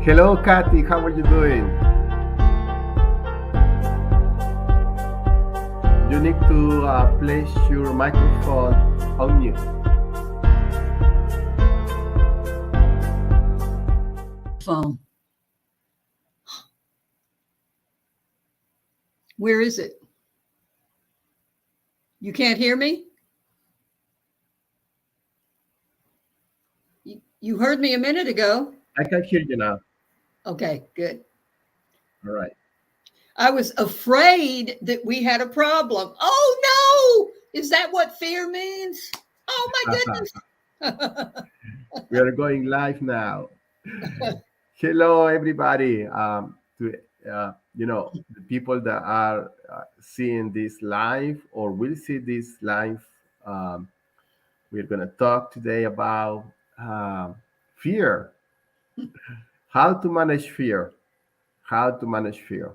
Hello, Kathy. How are you doing? You need to place your microphone on mute. Phone. Where is it? You can't hear me? You heard me a minute ago. I can hear you now. Okay, good. All right. I was afraid that we had a problem. Oh no! Is that what fear means? Oh my goodness. We are going live now. Hello, everybody. To the people that are seeing this live or will see this live, um, we're going to talk today about fear. How to manage fear. How to manage fear.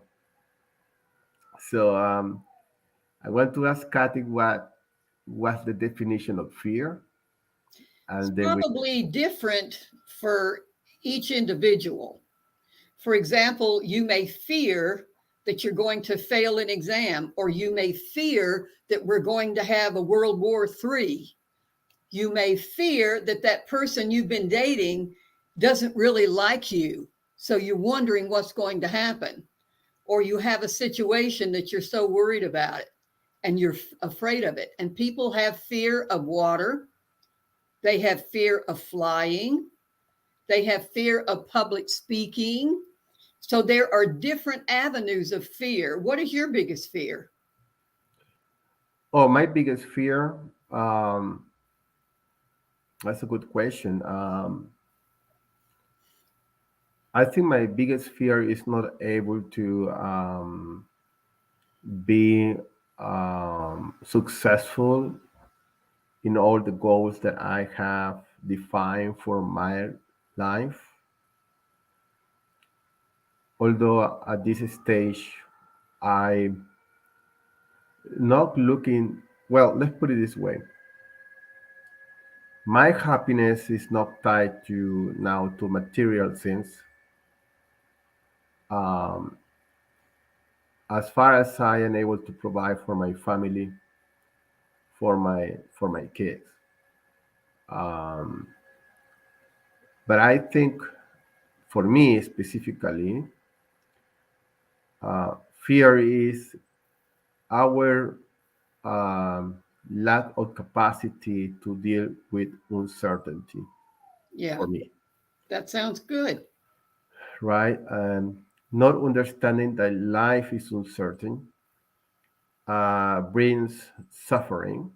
So I want to ask Kathy what's the definition of fear, It's and then we. probably different for each individual. For example, you may fear that you're going to fail an exam, or you may fear that we're going to have a World War III. You may fear that that person you've been dating doesn't really like you. So you're wondering what's going to happen. Or you have a situation that you're so worried about it and you're afraid of it. And people have fear of water. They have fear of flying. They have fear of public speaking. So there are different avenues of fear. What is your biggest fear? Oh, my biggest fear. That's a good question. I think my biggest fear is not able to be successful in all the goals that I have defined for my life. Although at this stage, I'm not looking, well, let's put it this way. My happiness is not tied to now to material things. Um, as far as I am able to provide for my family, for my kids. Um, but I think for me specifically, fear is our lack of capacity to deal with uncertainty Yeah, for me, that sounds good. right? And not understanding that life is uncertain brings suffering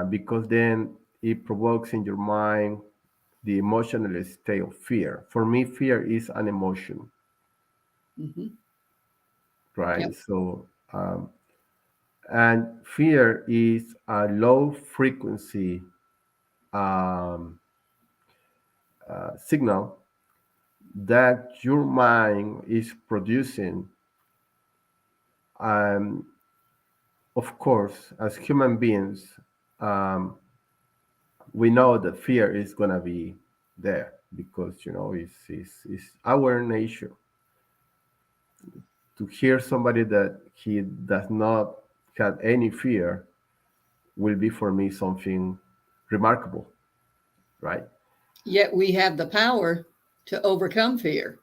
because then it provokes in your mind the emotional state of fear. For me, fear is an emotion, Mm-hmm. right? Yep. So, and fear is a low frequency um, signal that your mind is producing. Um, of course, as human beings, um, we know that fear is going to be there because, it's our nature to hear somebody that he does not have any fear will be for me something remarkable, right? Yet we have the power to overcome fear.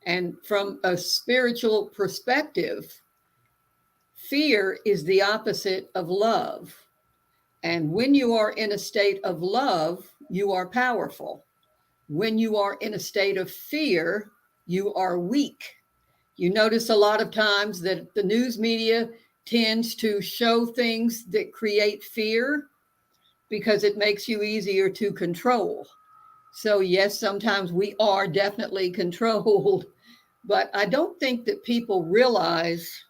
And from a spiritual perspective, fear is the opposite of love. And when you are in a state of love, you are powerful. When you are in a state of fear, you are weak. You notice a lot of times that the news media tends to show things that create fear because it makes you easier to control. So, yes, sometimes we are definitely controlled, but I don't think that people realize.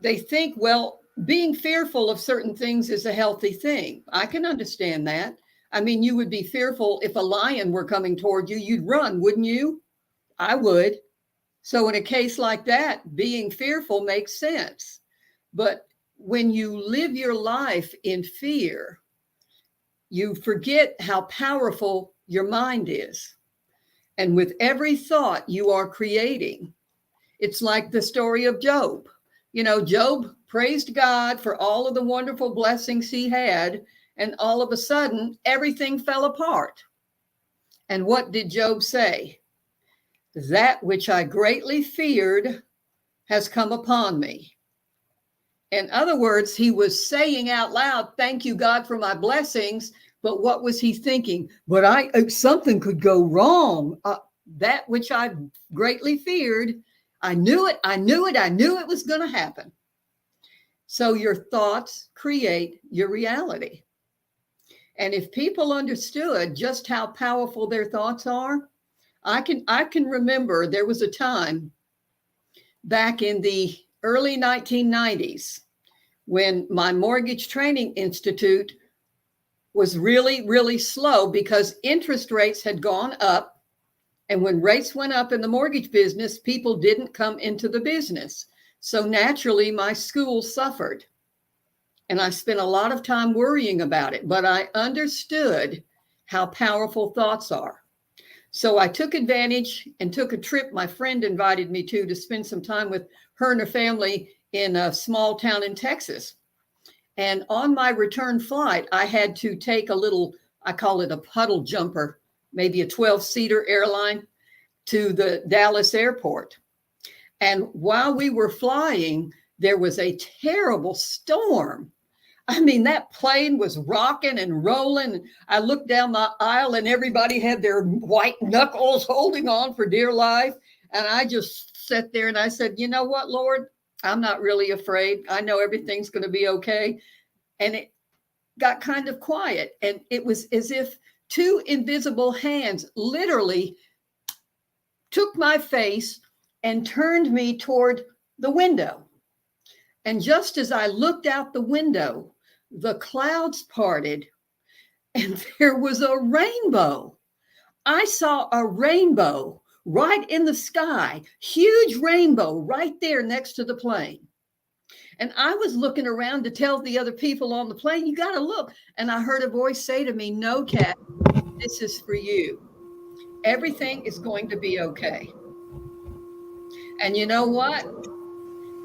They think, well, being fearful of certain things is a healthy thing. I can understand that. I mean, you would be fearful if a lion were coming toward you, you'd run, wouldn't you? I would. So, in a case like that, being fearful makes sense. But when you live your life in fear, you forget how powerful your mind is. And with every thought you are creating, it's like the story of Job. Job praised God for all of the wonderful blessings he had, and all of a sudden, everything fell apart. And what did Job say? That which I greatly feared has come upon me. In other words, he was saying out loud, thank you, God, for my blessings. But what was he thinking? But something could go wrong. That which I greatly feared, I knew it. I knew it was going to happen. So your thoughts create your reality. And if people understood just how powerful their thoughts are, I can remember there was a time back in the early 1990s when my mortgage training institute was really, really slow because interest rates had gone up. And when rates went up in the mortgage business, people didn't come into the business. So naturally, my school suffered. And I spent a lot of time worrying about it, but I understood how powerful thoughts are. So I took advantage and took a trip my friend invited me to spend some time with her and her family in a small town in Texas. And on my return flight, I had to take a little, I call it a puddle jumper, maybe a 12-seater airline to the Dallas airport. And while we were flying, there was a terrible storm. I mean, that plane was rocking and rolling. I looked down the aisle and everybody had their white knuckles holding on for dear life. And I just sat there and I said, you know what, Lord, I'm not really afraid. I know everything's going to be okay. And it got kind of quiet. And it was as if two invisible hands literally took my face and turned me toward the window. And just as I looked out the window, the clouds parted and there was a rainbow. I saw a rainbow right in the sky, huge rainbow right there next to the plane. And I was looking around to tell the other people on the plane, you got to look. And I heard a voice say to me, no, Kat, this is for you. Everything is going to be okay. And you know what?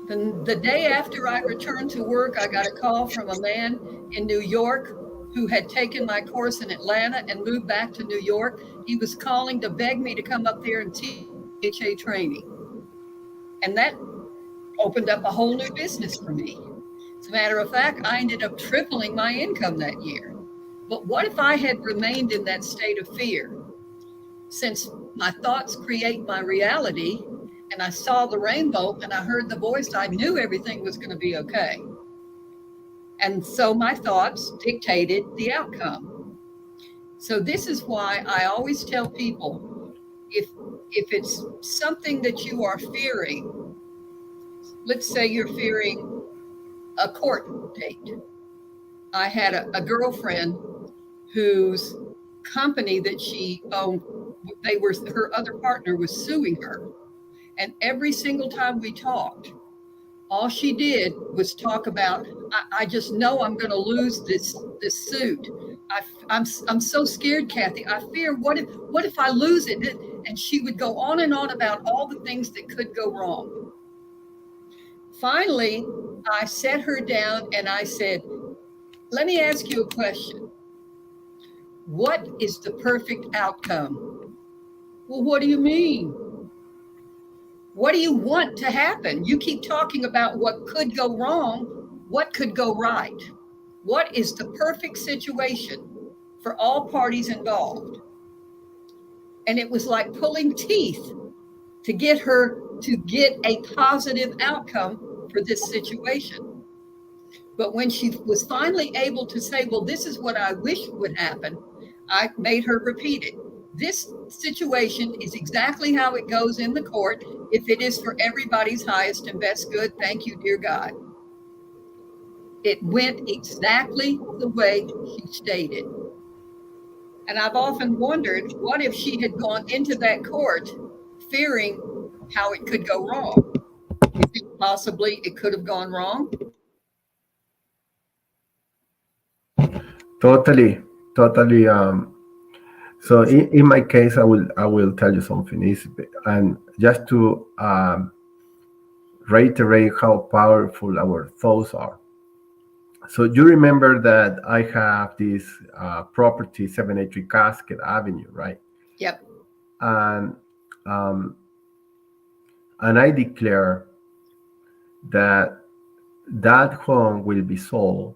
The day after I returned to work, I got a call from a man in New York who had taken my course in Atlanta and moved back to New York. He was calling to beg me to come up there and teach HA training. And that opened up a whole new business for me. As a matter of fact, I ended up tripling my income that year. But what if I had remained in that state of fear? Since my thoughts create my reality, and I saw the rainbow and I heard the voice, I knew everything was going to be okay. And so my thoughts dictated the outcome. So this is why I always tell people, if it's something that you are fearing, let's say you're fearing a court date. I had a girlfriend whose company that she owned, her other partner was suing her. And every single time we talked, all she did was talk about, I just know I'm going to lose this suit. I'm so scared, Kathy. I fear, what if I lose it? And she would go on and on about all the things that could go wrong. Finally, I sat her down and I said, let me ask you a question. What is the perfect outcome? Well, what do you mean? What do you want to happen? You keep talking about what could go wrong. What could go right? What is the perfect situation for all parties involved? And it was like pulling teeth to get her to get a positive outcome for this situation. But when she was finally able to say, well, this is what I wish would happen, I made her repeat it. This situation is exactly how it goes in the court. If it is for everybody's highest and best good, thank you, dear God. It went exactly the way she stated. And I've often wondered, what if she had gone into that court fearing how it could go wrong? You think possibly it could have gone wrong? Totally, totally. So in my case, I will tell you something is, and just to reiterate how powerful our thoughts are. So you remember that I have this property 783 Cascade Avenue, right? Yep. And um, and I declare that that home will be sold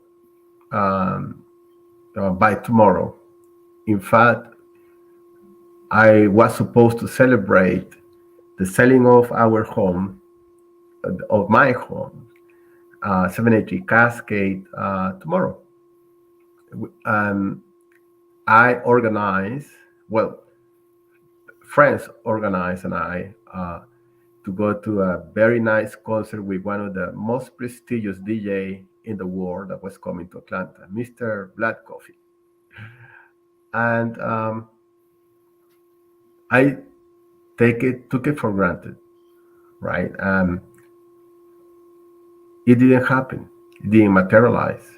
um, by tomorrow. In fact, I was supposed to celebrate the selling of our home, of my home, 783 Cascade, tomorrow. Um, I organize, well, friends organize, and I to go to a very nice concert with one of the most prestigious DJ in the world that was coming to Atlanta, Mr. Black Coffee. And I took it for granted, right? It didn't happen. It didn't materialize.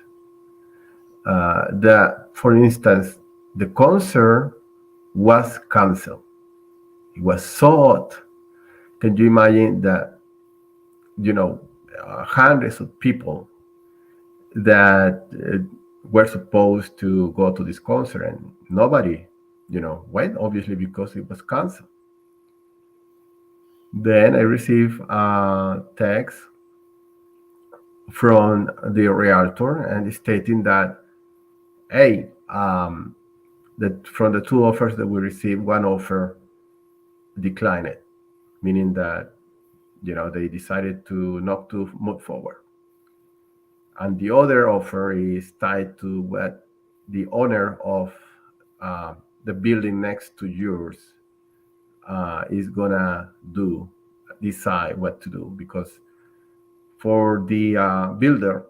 For instance, the concert was canceled. It was sold. Can you imagine that? You know, hundreds of people that were supposed to go to this concert, and nobody, went, obviously because it was canceled. Then I received a text from the realtor and stating that, hey, that from the two offers that we received, one offer declined it, meaning that they decided to not to move forward, and the other offer is tied to what the owner of the building next to yours is gonna decide what to do, because for the builder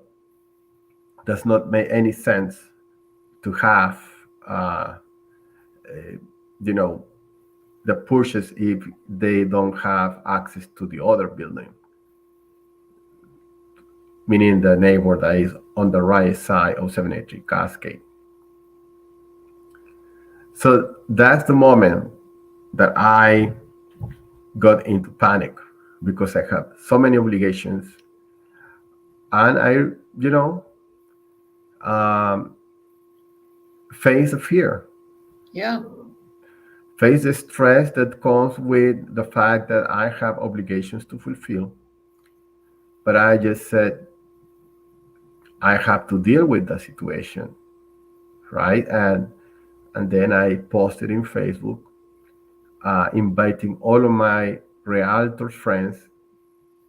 does not make any sense to have uh, you know the purchase if they don't have access to the other building, meaning the neighbor that is on the right side of 783 Cascade. So that's the moment that I got into panic, because I have so many obligations, and I, you know, um, face the fear, Yeah. face the stress that comes with the fact that I have obligations to fulfill. But I just said, I have to deal with the situation, right? And then I posted in Facebook, inviting all of my realtor friends,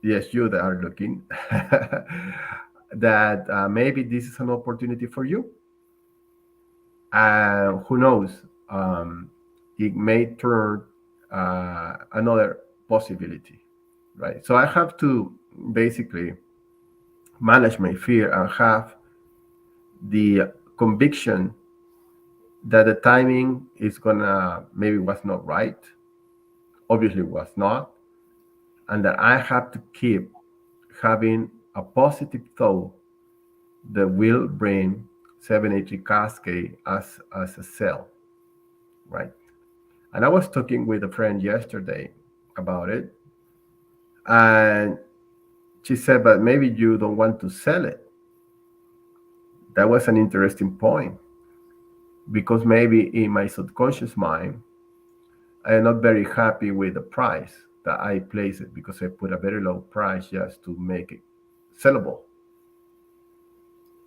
yes, you that are looking, that maybe this is an opportunity for you. And who knows, it may turn another possibility, right? So I have to basically manage my fear and have the conviction that the timing is gonna maybe was not right, obviously was not, and that I have to keep having a positive thought that will bring 783 Cascade as a cell, right? And I was talking with a friend yesterday about it, and she said, but maybe you don't want to sell it. That was an interesting point, because maybe in my subconscious mind, I am not very happy with the price that I place it, because I put a very low price just to make it sellable.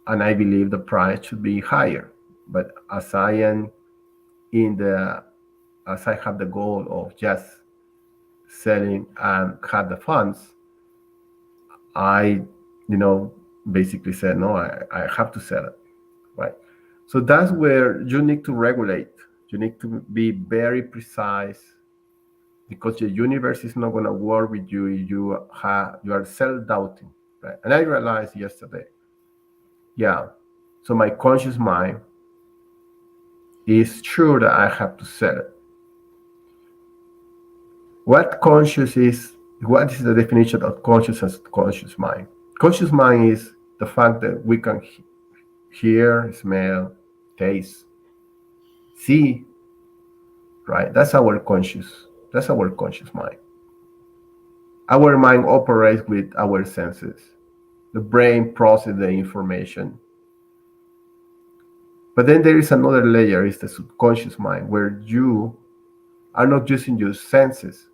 And I believe the price should be higher. But in the as I have the goal of just selling and have the funds, I, you know, basically said, no, I have to sell it, right? So that's where you need to regulate. You need to be very precise, because the universe is not going to work with you if you are self-doubting, right? And I realized yesterday, yeah. So my conscious mind is sure that I have to sell it. What conscious is? What is the definition of conscious and subconscious mind? Conscious mind is the fact that we can hear, smell, taste, see, right? That's our conscious mind. Our mind operates with our senses. The brain processes the information. But then there is another layer, is the subconscious mind, where you are not using your senses,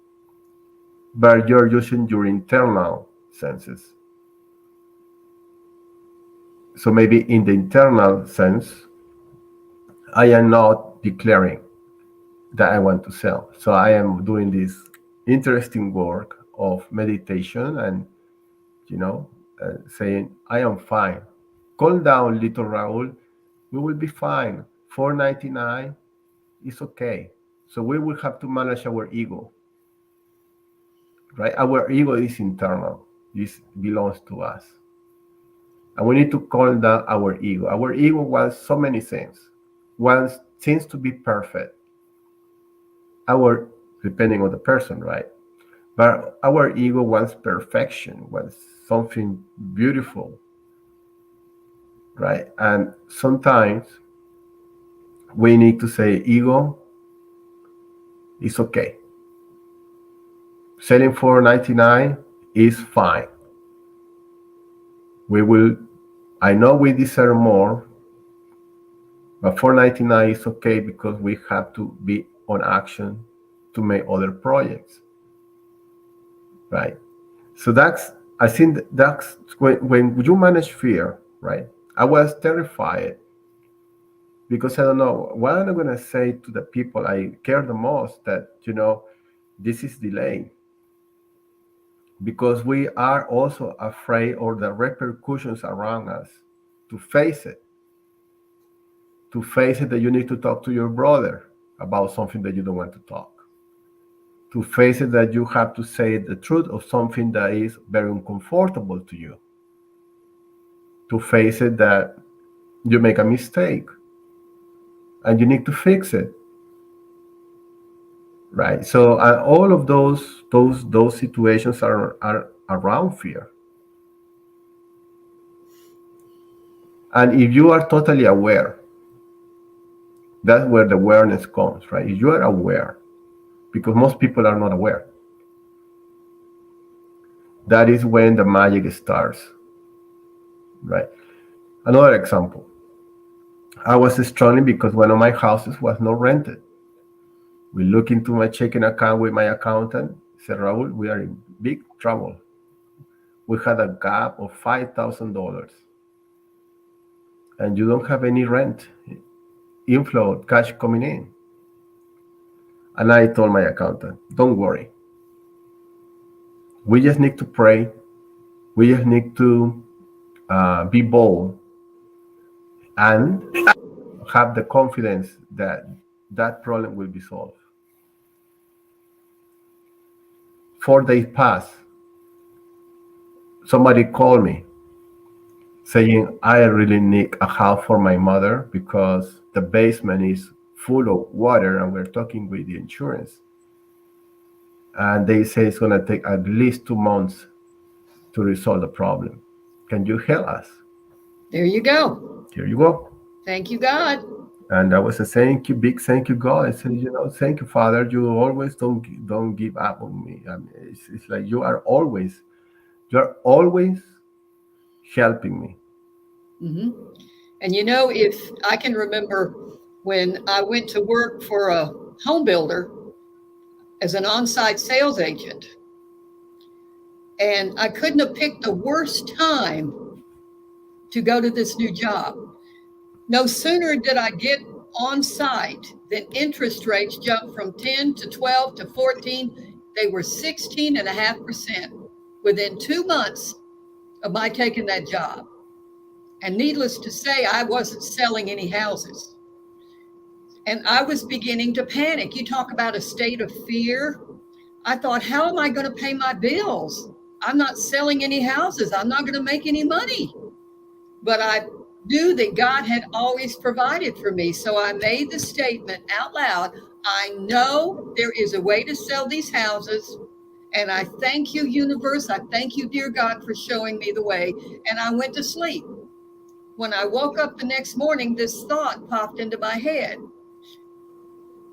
but you're using your internal senses. So maybe in the internal sense, I am not declaring that I want to sell. So I am doing this interesting work of meditation and, you know, saying, I am fine. Calm down, little Raul. We will be fine. 499 is okay. So we will have to manage our ego, right? Our ego is internal. This belongs to us. And we need to calm down our ego. Our ego wants so many things. Wants things to be perfect. Our, depending on the person, right? But our ego wants perfection, wants something beautiful, right? And sometimes we need to say, ego, it's okay. Selling for 99 is fine. We will, I know we deserve more, but 499 is okay because we have to be on action to make other projects, right? So that's, I think that's when you manage fear, right? I was terrified because I don't know what am I going to say to the people I care the most, that, this is delayed, because we are also afraid of the repercussions around us. To face it, that you need to talk to your brother about something that you don't want to talk, to face it that you have to say the truth of something that is very uncomfortable to you, to face it that you make a mistake and you need to fix it, right? So all of those situations are around fear. And if you are totally aware, that's where the awareness comes, right? If you are aware, because most people are not aware, that is when the magic starts, right? Another example, I was struggling because one of my houses was not rented. We look into my checking account with my accountant, said, Raul, we are in big trouble. We had a gap of $5,000 and you don't have any rent inflow, cash coming in. And I told my accountant, don't worry. We just need to pray. We just need to be bold and have the confidence that that problem will be solved. 4 days passed. Somebody called me saying, I really need a house for my mother because the basement is full of water and we're talking with the insurance. And they say it's going to take at least 2 months to resolve the problem. Can you help us? There you go. Here you go. Thank you, God. And that was a thank you, big thank you, God. I said, thank you, Father. You always don't give up on me. I mean, it's like you're always helping me. Hmm. And if I can remember when I went to work for a home builder as an on-site sales agent, and I couldn't have picked the worst time to go to this new job. No sooner did I get on site than interest rates jumped from 10 to 12 to 14. They were 16.5% within 2 months of my taking that job. And needless to say, I wasn't selling any houses. And I was beginning to panic. You talk about a state of fear. I thought, how am I going to pay my bills? I'm not selling any houses. I'm not going to make any money. But I knew that God had always provided for me. So I made the statement out loud, I know there is a way to sell these houses. And I thank you, universe. I thank you, dear God, for showing me the way. And I went to sleep. When I woke up the next morning, this thought popped into my head.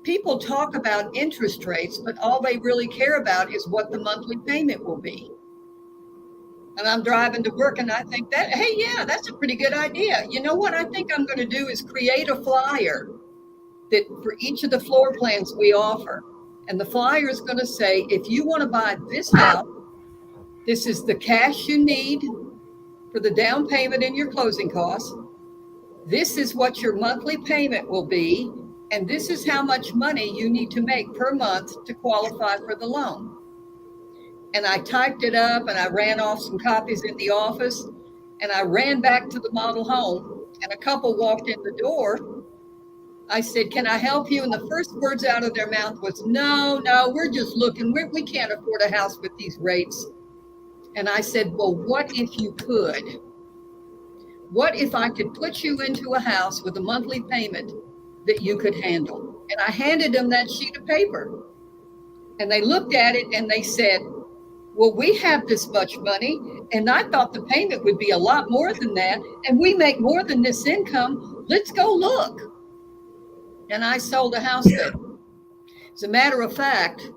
people talk about interest rates, but all they really care about is what the monthly payment will be. And I'm driving to work and I think that, hey, yeah, that's a pretty good idea. You know what I think I'm going to do is create a flyer that for each of the floor plans we offer. And the flyer is going to say, if you want to buy this house, this is the cash you need for the down payment and your closing costs. This is what your monthly payment will be. And this is how much money you need to make per month to qualify for the loan. And I typed it up and I ran off some copies in the office and I ran back to the model home and a couple walked in the door. I said, can I help you? And the first words out of their mouth was, no, we're just looking. We can't afford a house with these rates. And I said, well, what if you could? What if I could put you into a house with a monthly payment that you could handle? And I handed them that sheet of paper. And they looked at it and they said, well, we have this much money, and I thought the payment would be a lot more than that, and we make more than this income. Let's go look. And I sold a house there. As a matter of fact,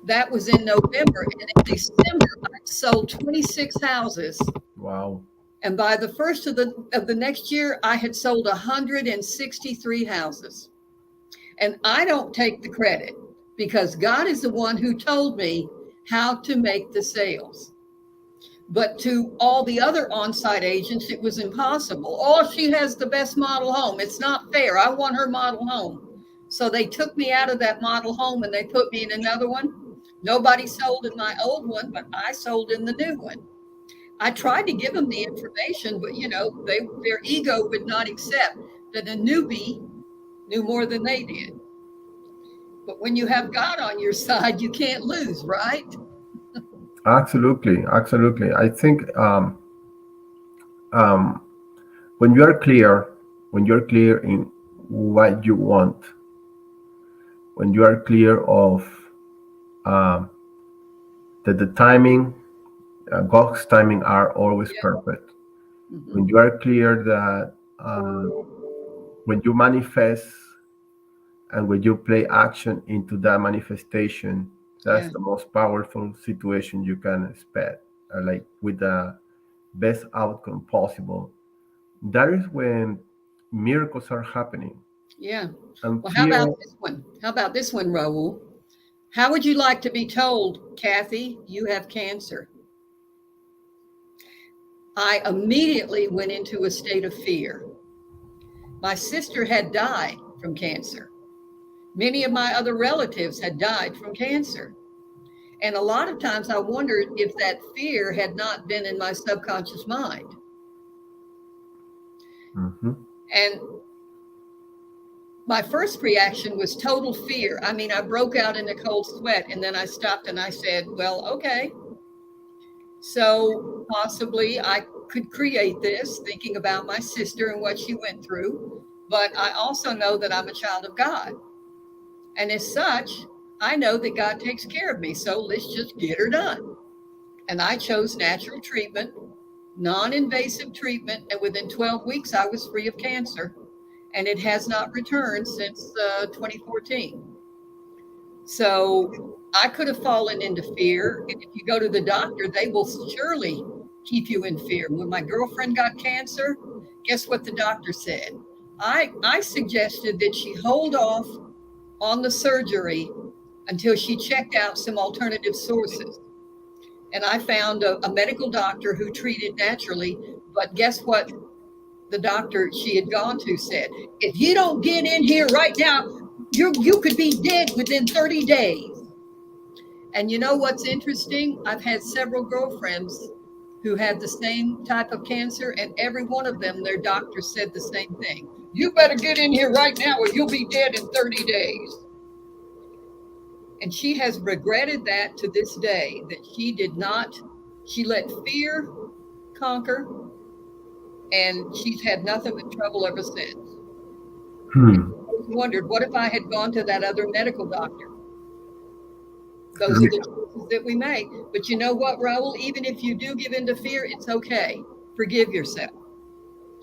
that was in November, and in December, I sold 26 houses. Wow. And by the first of the next year, I had sold 163 houses. And I don't take the credit because God is the one who told me how to make the sales. But to all the other on-site agents, it was impossible. Oh, she has the best model home. It's not fair. I want her model home. So they took me out of that model home and they put me in another one. Nobody sold in my old one, but I sold in the new one. I tried to give them the information, but their ego would not accept that a newbie knew more than they did. But when you have God on your side, you can't lose, right? Absolutely. I think um, when you're clear in what you want, when you are clear of um, that the timing, God's timing are always perfect. Mm-hmm. When you are clear that when you manifest and when you play action into that manifestation, that's the most powerful situation you can expect, like with the best outcome possible. That is when miracles are happening. Yeah. And Well, fear, How about this one, Raul? How would you like to be told, Kathy, you have cancer? I immediately went into a state of fear. My sister had died from cancer. Many of my other relatives had died from cancer. And a lot of times I wondered if that fear had not been in my subconscious mind. mm-hmm. And my first reaction was total fear. I mean, I broke out in a cold sweat and then I stopped and I said, well, okay, so possibly I could create this thinking about my sister and what she went through. But I also know that I'm a child of God. And as such, I know that God takes care of me. So let's just get her done. And I chose natural treatment, non-invasive treatment. And within 12 weeks, I was free of cancer. And it has not returned since 2014. So I could have fallen into fear. And if you go to the doctor, they will surely keep you in fear. When my girlfriend got cancer, guess what the doctor said? I suggested that she hold off on the surgery until she checked out some alternative sources. And I found a medical doctor who treated naturally. But guess what the doctor she had gone to said? If you don't get in here right now, you could be dead within 30 days. And you know what's interesting? I've had several girlfriends who had the same type of cancer, and every one of them, their doctor said the same thing. You better get in here right now or you'll be dead in 30 days. And she has regretted that to this day, that she let fear conquer, and she's had nothing but trouble ever since. Hmm. I wondered, what if I had gone to that other medical doctor? Those are the choices that we make. But you know what, Raul? Even if you do give in to fear, it's okay. Forgive yourself.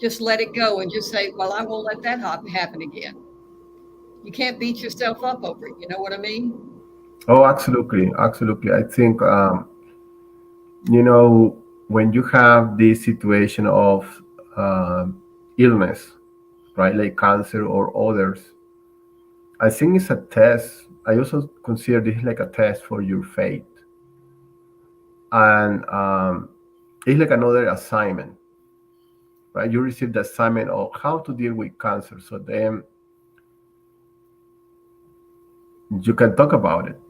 Just let it go and just say, well, I won't let that happen again. You can't beat yourself up over it. You know what I mean? Oh, absolutely, absolutely. I think you know, when you have this situation of illness, right, like cancer or others, I think it's a test. I also consider this like a test for your faith, and it's like another assignment, right? You receive the assignment of how to deal with cancer, so then you can talk about it.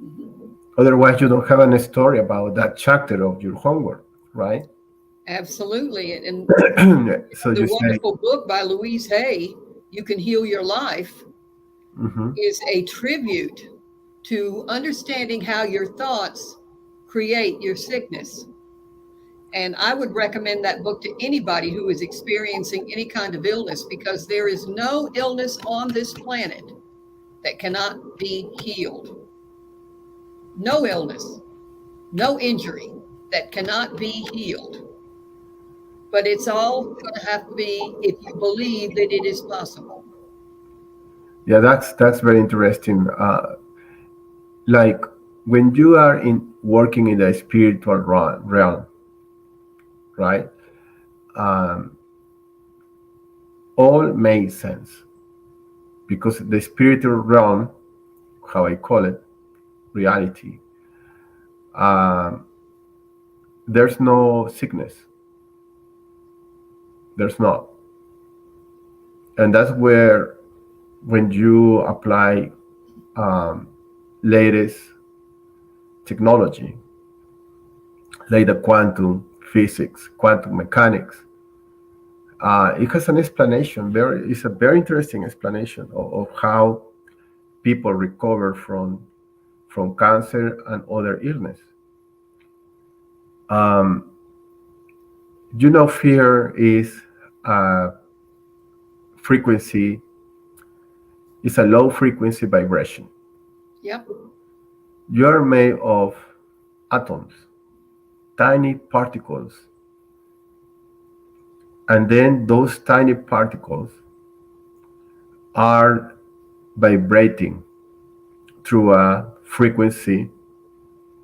Mhm. Otherwise, you don't have any story about that chapter of your homework, right? Absolutely. And So the you say, wonderful book by Louise Hay, You Can Heal Your Life, mm-hmm. is a tribute to understanding how your thoughts create your sickness. And I would recommend that book to anybody who is experiencing any kind of illness because there is no illness on this planet that cannot be healed. No illness, no injury that cannot be healed. But it's all going to have to be if you believe that it is possible. Yeah, that's very interesting. Like when you are in working in the spiritual realm, right? Um, all makes sense because the spiritual realm, how I call it, reality, um, there's no sickness. There's not, and that's where when you apply um, latest technology, like the quantum physics, quantum mechanics, it has an explanation. It's a very interesting explanation of how people recover from cancer and other illness. Um, fear is a frequency. It's a low frequency vibration. Yep. You are made of atoms, tiny particles, and then those tiny particles are vibrating through a frequency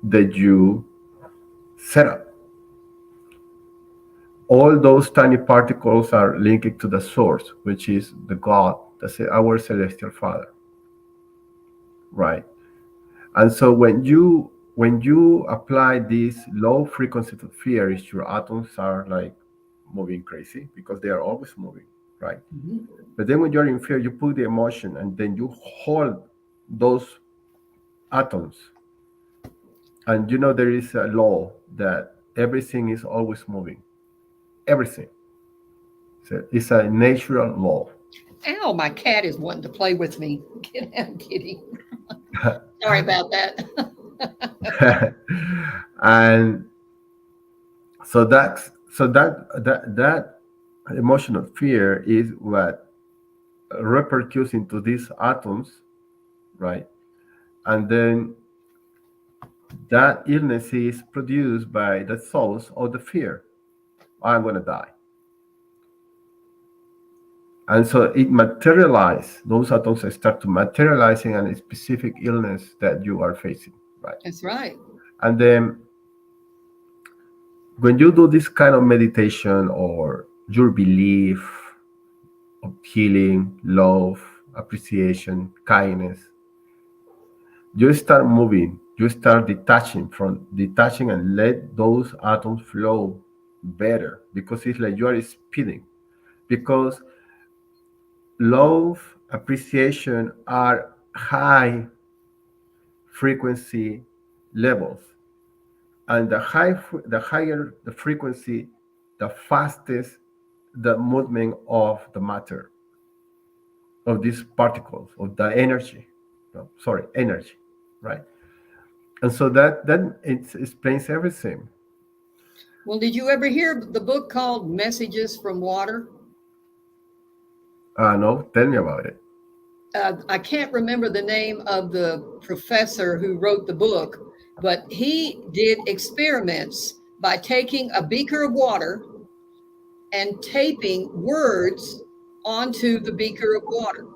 that you set up. All those tiny particles are linked to the source, which is the God, our celestial Father, right? And so when you apply this low frequency to fear, your atoms are like moving crazy because they are always moving, right? Mhm. But then when you're in fear, you put the emotion and then you hold those atoms. And there is a law that everything is always moving. Everything. So it's a natural law. Ow, my cat is wanting to play with me. Get out, kitty. Sorry about that. And so that emotional fear is what repercutes into these atoms, right? And then that illness is produced by the source of the fear. I'm going to die. And so it materializes, those atoms start to materialize in a specific illness that you are facing, right? That's right. And then when you do this kind of meditation or your belief of healing, love, appreciation, kindness, you start moving, you start detaching and let those atoms flow better because it's like you are speeding. Because love, appreciation are high frequency levels, and the higher the frequency, the fastest the movement of the matter, of these particles, of the energy, no, sorry, energy, right? And so that then it explains everything. Well, did you ever hear the book called Messages from Water? No, tell me about it. I can't remember the name of the professor who wrote the book, but he did experiments by taking a beaker of water and taping words onto the beaker of water.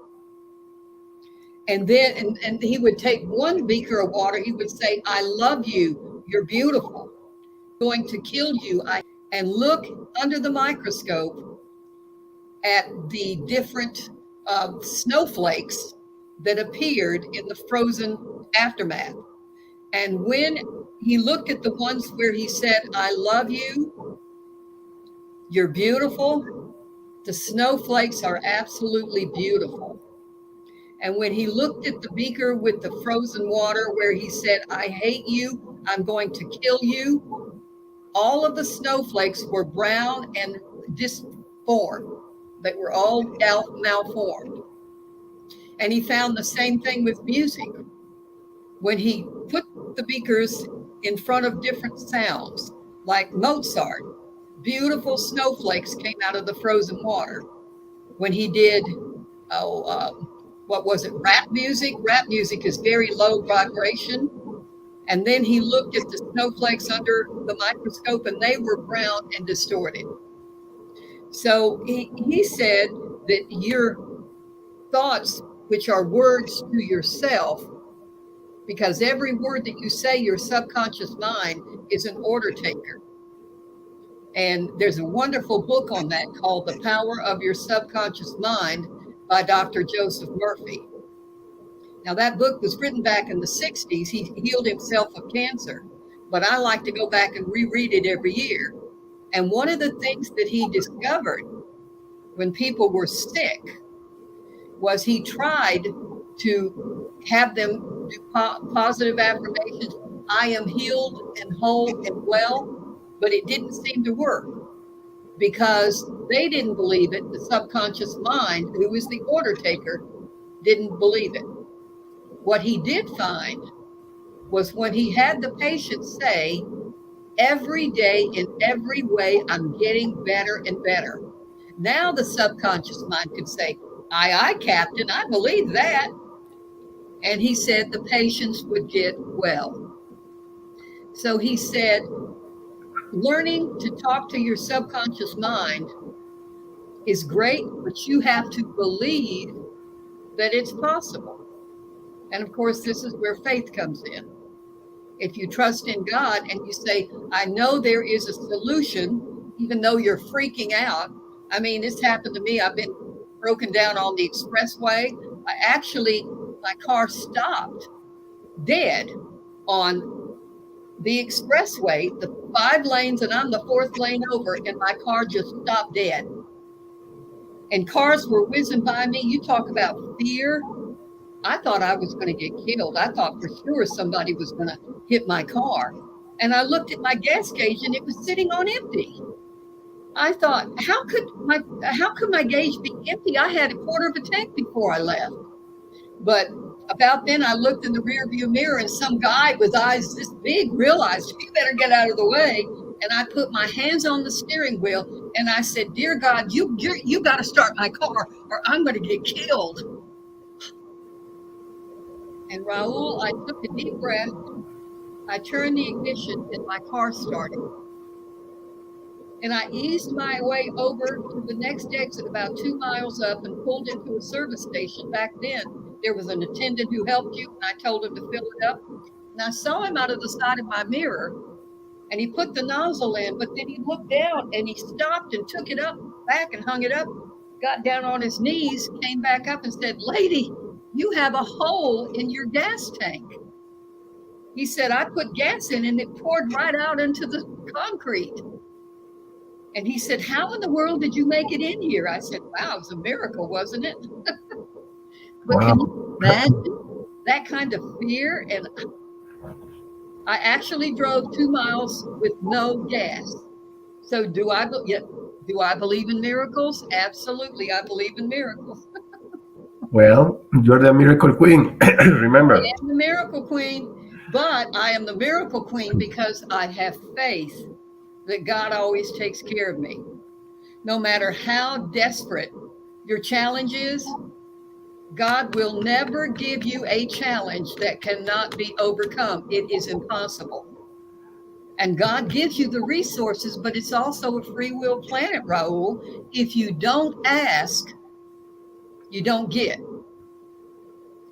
And then, and he would take one beaker of water. He would say, I love you. You're beautiful. Going to kill you. And look under the microscope at the different snowflakes that appeared in the frozen aftermath. And when he looked at the ones where he said, I love you, you're beautiful, the snowflakes are absolutely beautiful. And when he looked at the beaker with the frozen water where he said, I hate you, I'm going to kill you, all of the snowflakes were brown and disformed. They were all malformed. And he found the same thing with music. When he put the beakers in front of different sounds, like Mozart, beautiful snowflakes came out of the frozen water. When he did, what was it, rap music? Rap music is very low vibration. And then he looked at the snowflakes under the microscope and they were brown and distorted. So he said that your thoughts, which are words to yourself, because every word that you say, your subconscious mind is an order taker. And there's a wonderful book on that called The Power of Your Subconscious Mind by Dr. Joseph Murphy. Now, that book was written back in the 60s. He healed himself of cancer, but I like to go back and reread it every year. And one of the things that he discovered when people were sick was he tried to have them do positive affirmations. I am healed and whole and well, but it didn't seem to work because they didn't believe it. The subconscious mind, who is the order taker, didn't believe it. What he did find was when he had the patient say, every day in every way, I'm getting better and better. Now the subconscious mind could say, aye, Captain, I believe that. And he said the patients would get well. So he said, learning to talk to your subconscious mind is great, but you have to believe that it's possible. And of course, this is where faith comes in. If you trust in God and you say, I know there is a solution, even though you're freaking out. I mean, it's happened to me. I've been broken down on the expressway. My car stopped dead on the expressway, the 5 lanes, and I'm the 4th lane over, and my car just stopped dead. And cars were whizzing by me. You talk about fear. I thought I was going to get killed. I thought for sure somebody was going to hit my car. And I looked at my gas gauge and it was sitting on empty. I thought, how could my gauge be empty? I had a quarter of a tank before I left. But about then I looked in the rear view mirror and some guy with eyes this big realized, you better get out of the way. And I put my hands on the steering wheel and I said, dear God, you got to start my car or I'm going to get killed. And Raul, I took a deep breath. I turned the ignition and my car started. And I eased my way over to the next exit about 2 miles up and pulled into a service station. Back then, there was an attendant who helped you, and I told him to fill it up. And I saw him out of the side of my mirror, and he put the nozzle in, but then he looked down and he stopped and took it up back and hung it up, got down on his knees, came back up and said, lady, you have a hole in your gas tank. He said, I put gas in and it poured right out into the concrete. And he said, how in the world did you make it in here? I said, wow, it was a miracle, wasn't it? But wow. Can you imagine that kind of fear? And I actually drove 2 miles with no gas. So do I believe in miracles? Absolutely, I believe in miracles. Well, you're the miracle queen. Remember. I am the miracle queen, but I am the miracle queen because I have faith that God always takes care of me. No matter how desperate your challenge is, God will never give you a challenge that cannot be overcome. It is impossible. And God gives you the resources, but it's also a free will planet, Raul. If you don't ask, you don't get.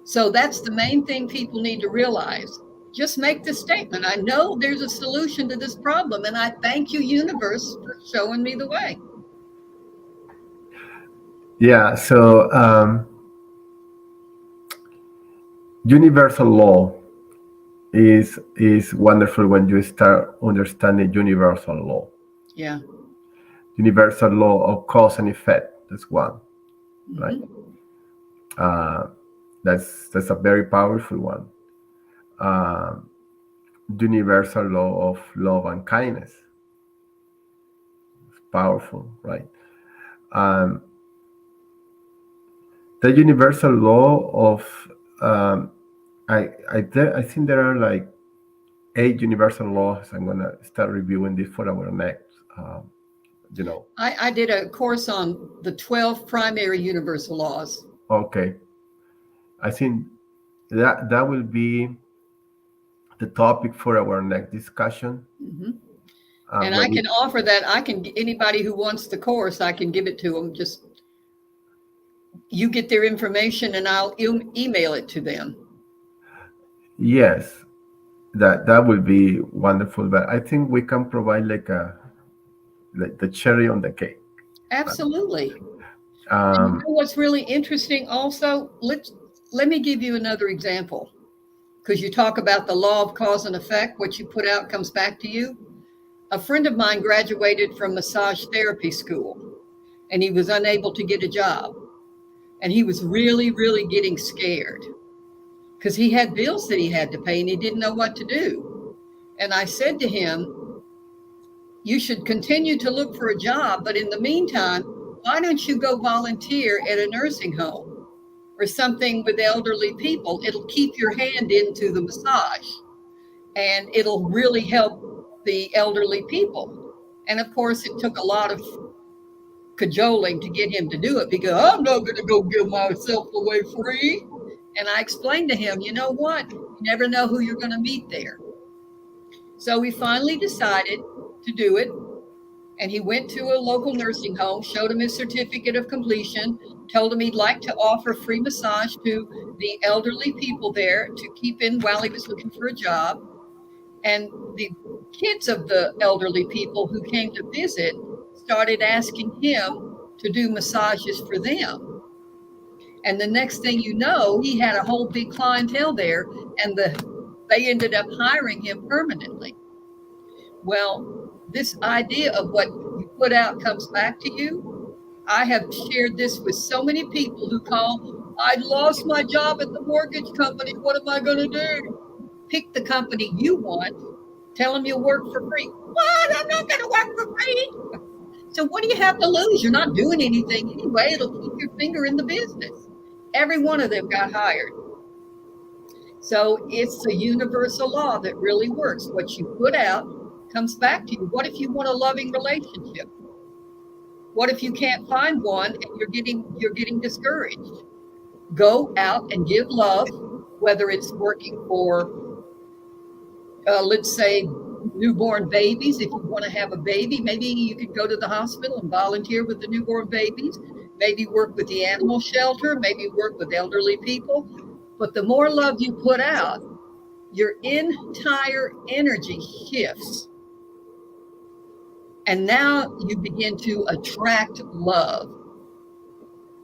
So that's the main thing people need to realize. Just make the statement. I know there's a solution to this problem, and I thank you, universe, for showing me the way. Yeah. So universal law is wonderful when you start understanding universal law. Yeah. Universal law of cause and effect. That's one, right? Hmm. Uh, that's a very powerful one. Uh, Universal law of love and kindness. It's powerful, right? Um, the universal law of um, I think there are like 8 universal laws. I'm gonna start reviewing this for our next. You know, I did a course on the 12 primary universal laws. okay. I think that will be the topic for our next discussion. Hmm. And I When we, can offer that. I can, anybody who wants the course, I can give it to them. Just you get their information and I'll email it to them. yes, that will be wonderful. But I think we can provide like the cherry on the cake. Absolutely. And you Um, know what's really interesting also? Let me give you another example. Because you talk about the law of cause and effect, what you put out comes back to you. A friend of mine graduated from massage therapy school and he was unable to get a job. And he was really, really getting scared because he had bills that he had to pay and he didn't know what to do. And I said to him, you should continue to look for a job, but in the meantime, why don't you go volunteer at a nursing home or something with elderly people? It'll keep your hand into the massage and it'll really help the elderly people. And of course, it took a lot of cajoling to get him to do it because I'm not going to go give myself away free. And I explained to him, you know what? You never know who you're going to meet there. So we finally decided to do it. And he went to a local nursing home, showed him his certificate of completion, told him he'd like to offer free massage to the elderly people there to keep in while he was looking for a job. And the kids of the elderly people who came to visit started asking him to do massages for them. And the next thing you know, he had a whole big clientele there, and they ended up hiring him permanently. Well, this idea of what you put out comes back to you. I have shared this with so many people who call, I lost my job at the mortgage company. What am I going to do? Pick the company you want. Tell them you'll work for free. What? I'm not going to work for free. So what do you have to lose? You're not doing anything anyway. It'll keep your finger in the business. Every one of them got hired. So it's a universal law that really works. What you put out comes back to you. What if you want a loving relationship? What if you can't find one and you're getting discouraged? Go out and give love, whether it's working for let's say newborn babies. If you want to have a baby, maybe you could go to the hospital and volunteer with the newborn babies, maybe work with the animal shelter, maybe work with elderly people. But the more love you put out, your entire energy shifts. And now you begin to attract love.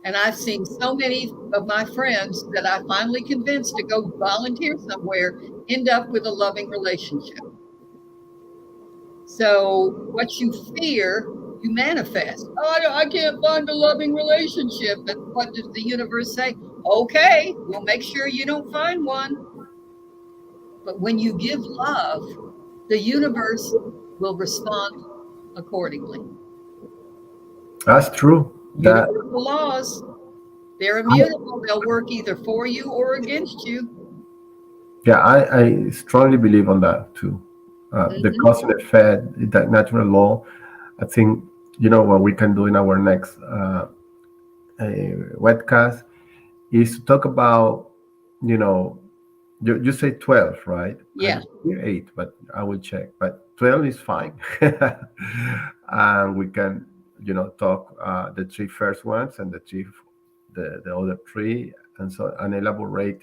And I've seen so many of my friends that I finally convinced to go volunteer somewhere end up with a loving relationship. So what you fear, you manifest. Oh, I can't find a loving relationship. And what does the universe say? Okay, we'll make sure you don't find one. But when you give love, the universe will respond accordingly. that's true. That Universal laws, they're immutable. They'll work either for you or against you. yeah, I strongly believe on that too. The Hmm. cause and effect, that natural law. I think what we can do in our next webcast is to talk about you know you say 12, right? I Yeah. hear 8, but I will check. But 12 is fine, and we can talk the three first ones and the other three, and so and elaborate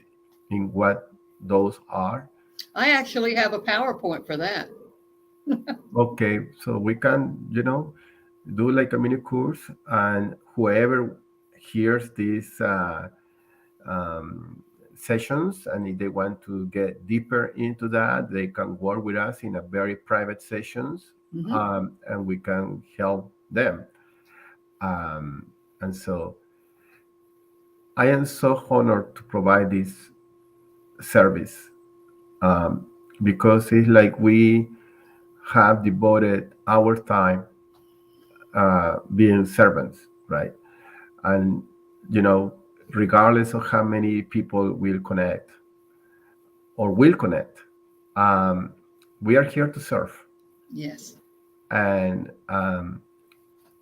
in what those are? I actually have a PowerPoint for that. Okay, so we can, do like a mini course, and whoever hears these um, sessions, and if they want to get deeper into that, they can work with us in a very private sessions, Hmm. and we can help them. Um, and so I am so honored to provide this service, um, because it's like we have devoted our time being servants, right? And you know, regardless of how many people will connect or will connect, um, we are here to serve, Yes. and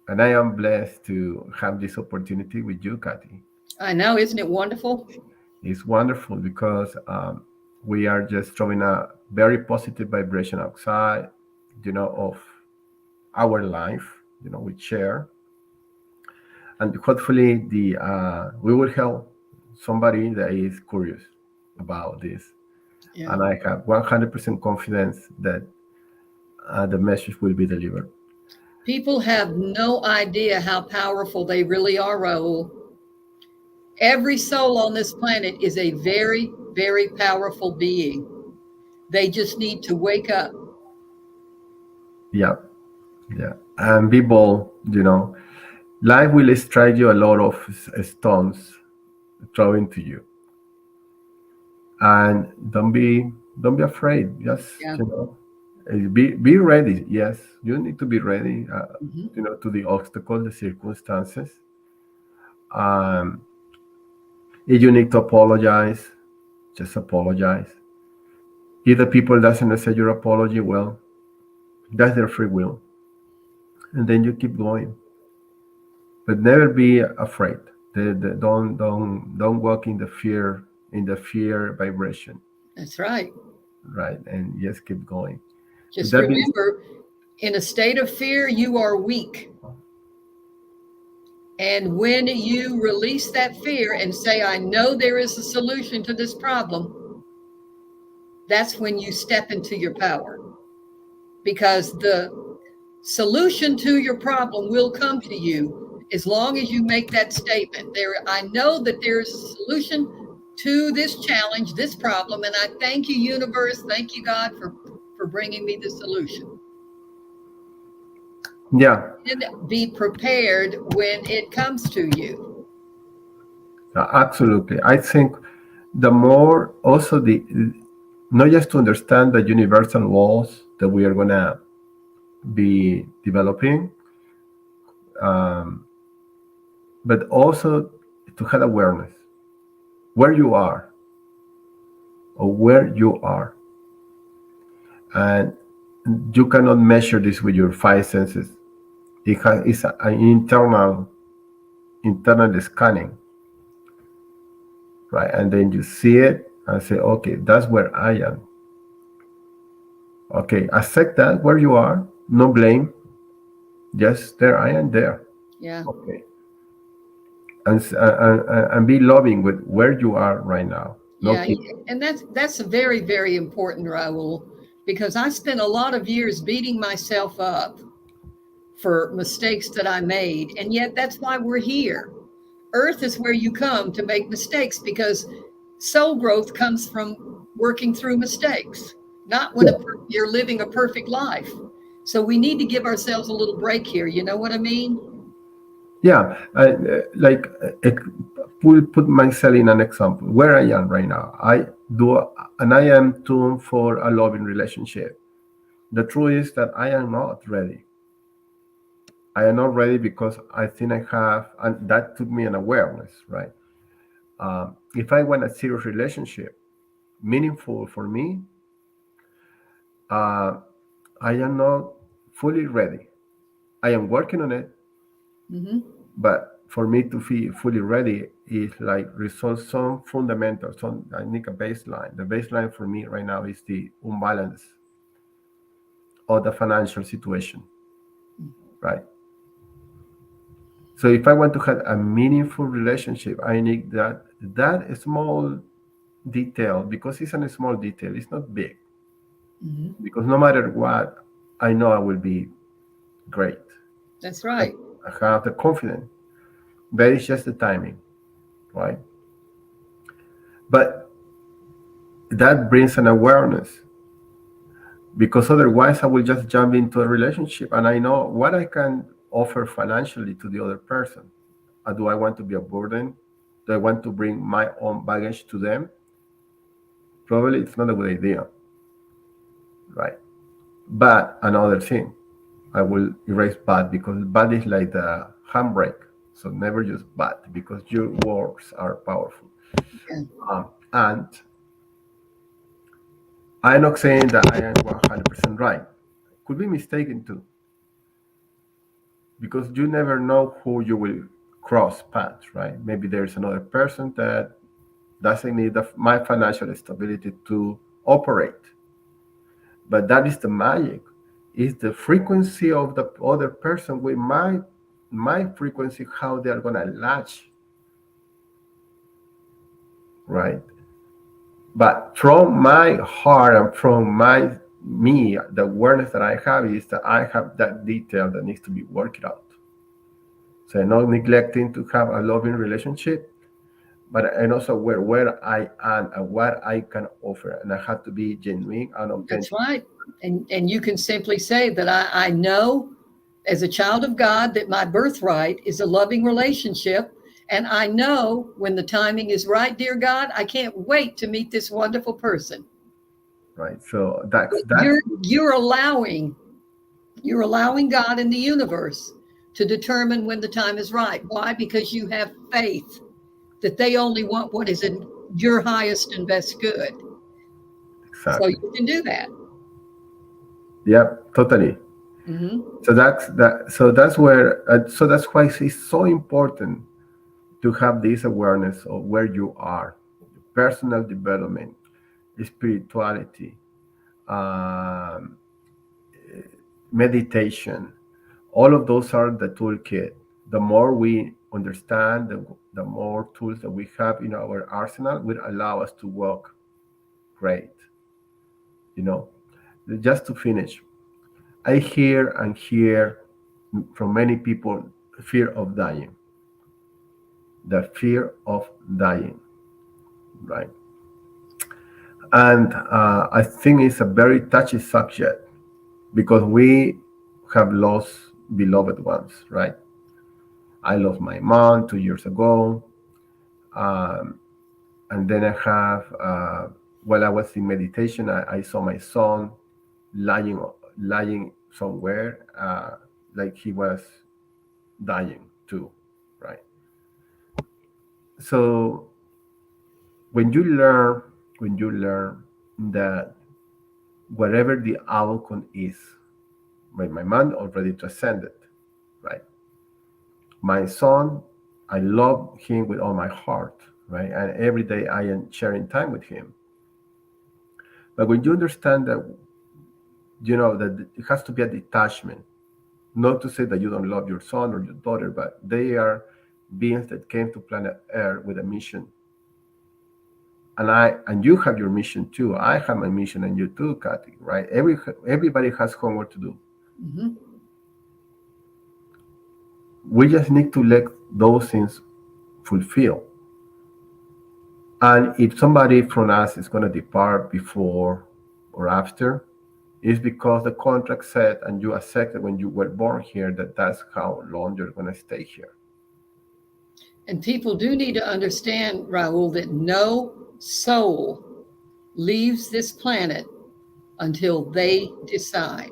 and I am blessed to have this opportunity with you, Kathy. I know, isn't it wonderful? It's wonderful because we are just throwing a very positive vibration outside, of our life, we share, and hopefully the we will help somebody that is curious about this. Yeah. And I have 100% confidence that the message will be delivered. People have no idea how powerful they really are, Raul. Every soul on this planet is a very, very powerful being. They just need to wake up. Yeah, yeah. And be bold, life will strike you a lot of stones thrown to you, and don't be afraid. Just, Yeah. be ready. Yes, you need to be ready, Hmm. to the obstacle, the circumstances. um if you need to apologize, just apologize. If the people doesn't accept your apology, well, that's their free will, and then you keep going. But never be afraid. Don't walk in the fear vibration, That's right. right? And just keep going. With Just that being, remember, in a state of fear, you are weak. And when you release that fear and say, I know there is a solution to this problem, that's when you step into your power because the solution to your problem will come to you as long as you make that statement. There, I know that there's a solution to this challenge, this problem, and I thank you, universe, thank you, God, for bringing me the solution. yeah, And be prepared when it comes to you. absolutely. I think the more also the not just to understand the universal laws that we are gonna be developing, um, but also to have awareness where you are, or where you are. And you cannot measure this with your five senses. It's an internal scanning, right? And then you see it and say, okay, that's where I am. Okay, accept that where you are, no blame, just there I am there. Yeah. Okay, and be loving with where you are right now. No Yeah, keep. and that's very, very important, Raul, because I spent a lot of years beating myself up for mistakes that I made, and yet that's why we're here. Earth is where you come to make mistakes because soul growth comes from working through mistakes, not when Yeah, you're living a perfect life. So we need to give ourselves a little break here. You know what I mean? yeah. Put myself in an example where I am right now. I do, and I am tuned for a loving relationship. The truth is that I am not ready. I am not ready because I think I have, and that took me an awareness, right? If I want a serious relationship, meaningful for me, uh, I am not fully ready. I am working on it, Hmm. but for me to feel fully ready is like resolve some fundamentals. Some I need a baseline. The baseline for me right now is the imbalance of the financial situation, right? So if I want to have a meaningful relationship, I need that small detail, because it's a small detail, it's not big. Hmm. Because no matter what, I know I will be great. That's I, right. I have the confidence, but it's just the timing, right? But that brings an awareness, because otherwise I will just jump into a relationship and I know what I can offer financially to the other person. Do I want to be a burden? Do I want to bring my own baggage to them? Probably it's not a good idea, right? But another thing, I will erase bad, because bad is like the handbrake. So never use bad, because your words are powerful. Yeah. And I'm not saying that I am 100% right. Could be mistaken too, because you never know who you will cross paths, right? Maybe there's another person that doesn't need my financial stability to operate. But that is the magic. Is the frequency of the other person with my frequency, how they are gonna latch, right? But from my heart and from my me, the awareness that I have is that I have that detail that needs to be worked out. So I'm not neglecting to have a loving relationship, but and also where I am and what I can offer, and I have to be genuine and That's authentic. right. And you can simply say that I know as a child of God that my birthright is a loving relationship. And I know when the timing is right, dear God, I can't wait to meet this wonderful person. Right. So that's You're allowing you're allowing God in the universe to determine when the time is right. Why? Because you have faith that they only want what is in your highest and best good. So exactly. you can do that. Yeah, totally. Hmm. So that's that. So that's where. So that's why it's so important to have this awareness of where you are, personal development, spirituality, um, meditation. All of those are the toolkit. The more we understand, the more tools that we have in our arsenal will allow us to walk great. You know, just to finish, I hear and hear from many people fear of dying, the fear of dying, right? And I think it's a very touchy subject, because we have lost beloved ones, right? I lost my mom 2 years ago. Um, and then I have, while I was in meditation, I saw my son lying, lying somewhere, like he was dying too, right? So when you learn, when you learn that whatever the outcome is, my mom already transcended, right? My son, I love him with all my heart, right? And every day I am sharing time with him. But when you understand that, that it has to be a detachment, not to say that you don't love your son or your daughter, but they are beings that came to planet Earth with a mission. And you have your mission too. I have my mission, and you too, Kathy, right? Everybody has homework to do. Hmm. We just need to let those things fulfill. And if somebody from us is going to depart before or after, it's because the contract said and you accepted when you were born here that that's how long you're going to stay here. And people do need to understand, Raul, that no soul leaves this planet until they decide.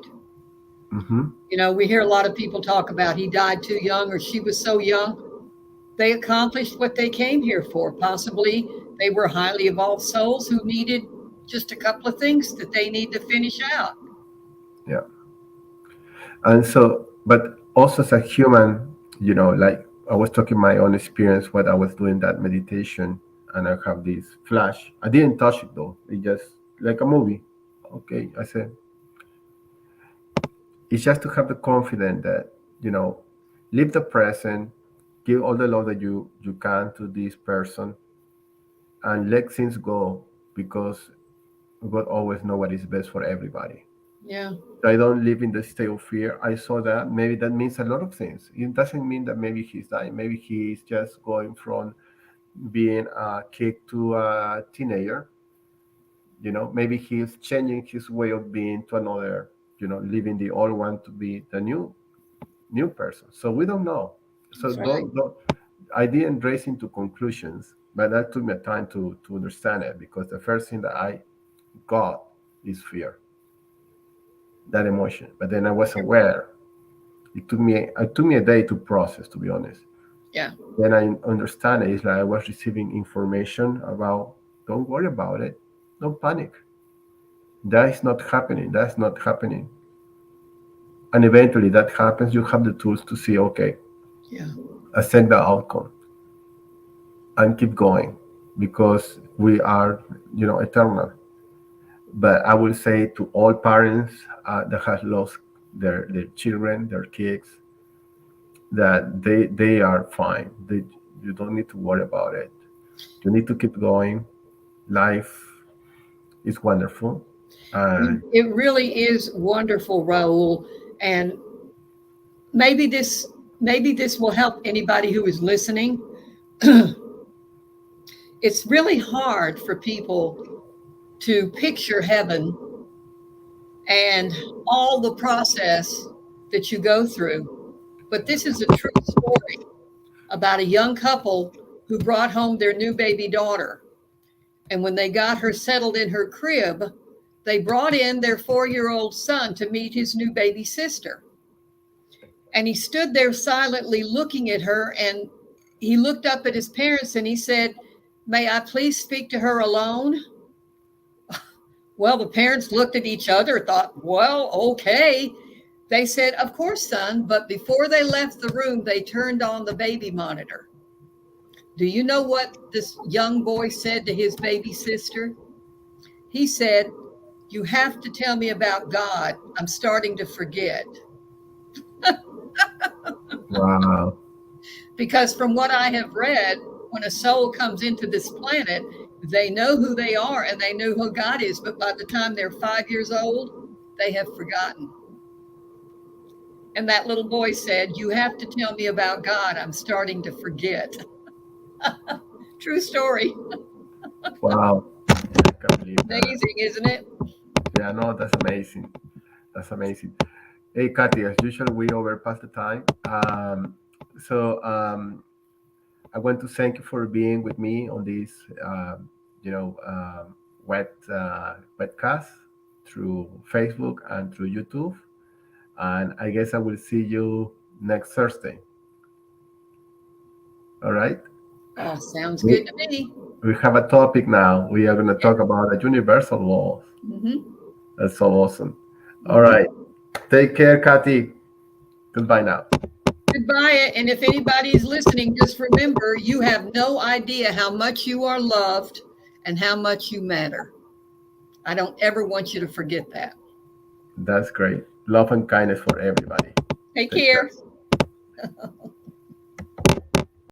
Hmm. We hear a lot of people talk about he died too young or she was so young. They accomplished what they came here for. Possibly they were highly evolved souls who needed just a couple of things that they need to finish out. Yeah. And so, but also as a human, like I was talking my own experience when I was doing that meditation, and I have this flash. I didn't touch it though. It just like a movie. Okay, I said it's just to have the confidence that live the present, give all the love that you can to this person, and let things go, because God always know what is best for everybody. Yeah. So I don't live in the state of fear. I saw that maybe that means a lot of things. It doesn't mean that maybe he's dying. Maybe he's just going from being a kid to a teenager. Maybe he's changing his way of being to another. Leaving the old one to be the new person. So we don't know. So That's right. don't I didn't race into conclusions, but that took me time to understand it, because the first thing that I got is fear, that emotion. But then I was aware. It took me a day to process, to be honest. Yeah. Then I understand it. It's like I was receiving information about, don't worry about it, don't panic. That is not happening. That's not happening. And eventually that happens. You have the tools to see, okay, Yeah. accept the outcome and keep going, because we are, eternal. But I will say to all parents that have lost their children, their kids, that they are fine. You don't need to worry about it. You need to keep going. Life is wonderful, and It really is wonderful, Raul. And maybe this maybe this will help anybody who is listening. It's really hard for people to picture heaven and all the process that you go through. But this is a true story about a young couple who brought home their new baby daughter. And when they got her settled in her crib, they brought in their 4-year-old son to meet his new baby sister. And he stood there silently looking at her, and he looked up at his parents and he said, "May I please speak to her alone?" Well, the parents looked at each other, thought, well, okay. They said, "Of course, son." But before they left the room, they turned on the baby monitor. Do you know what this young boy said to his baby sister? He said, "You have to tell me about God. I'm starting to forget." wow, Because from what I have read, when a soul comes into this planet, they know who they are and they know who God is. But by the time they're 5 years old, they have forgotten. And that little boy said, "You have to tell me about God. I'm starting to forget." True story. wow, I can't believe that. Amazing, isn't it? Yeah, no, that's amazing. That's amazing. Hey, Kathy, as usual, we overpassed the time. So I want to thank you for being with me on this, you know, webcast through Facebook and through YouTube. And I guess I will see you next Thursday. All right. Oh, sounds We, good to me. we have a topic now. We are going to talk about the universal laws. Mm-hmm. That's so awesome. All Mm-hmm. right. Take care, Kathy. Goodbye now. Goodbye. And if anybody's listening, just remember you have no idea how much you are loved and how much you matter. I don't ever want you to forget that. That's great. Love and kindness for everybody. Take Take care. care.